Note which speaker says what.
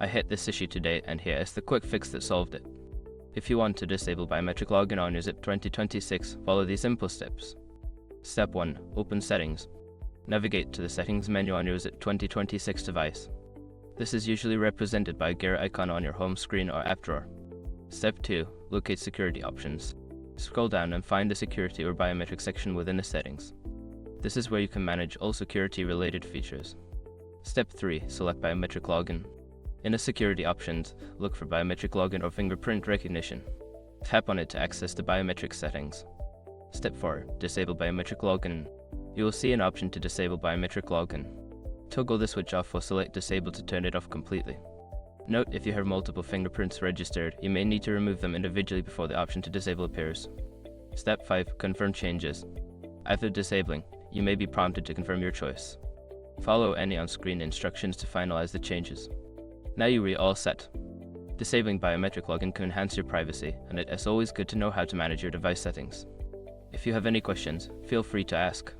Speaker 1: I hit this issue today, and here is the quick fix that solved it. If you want to disable biometric login on your ZIP 2026, follow these simple steps. Step 1. Open Settings. Navigate to the Settings menu on your ZIP 2026 device. This is usually represented by a gear icon on your home screen or app drawer. Step 2. Locate Security Options. Scroll down and find the Security or Biometric section within the settings. This is where you can manage all security-related features. Step 3. Select Biometric Login. In the Security Options, look for Biometric Login or Fingerprint Recognition. Tap on it to access the biometric settings. Step 4. Disable Biometric Login. You will see an option to disable Biometric Login. Toggle the switch off or select Disable to turn it off completely. Note, if you have multiple fingerprints registered, you may need to remove them individually before the option to disable appears. Step 5. Confirm changes. After disabling, you may be prompted to confirm your choice. Follow any on-screen instructions to finalize the changes. Now you are all set. Disabling biometric login can enhance your privacy, and it is always good to know how to manage your device settings. If you have any questions, feel free to ask.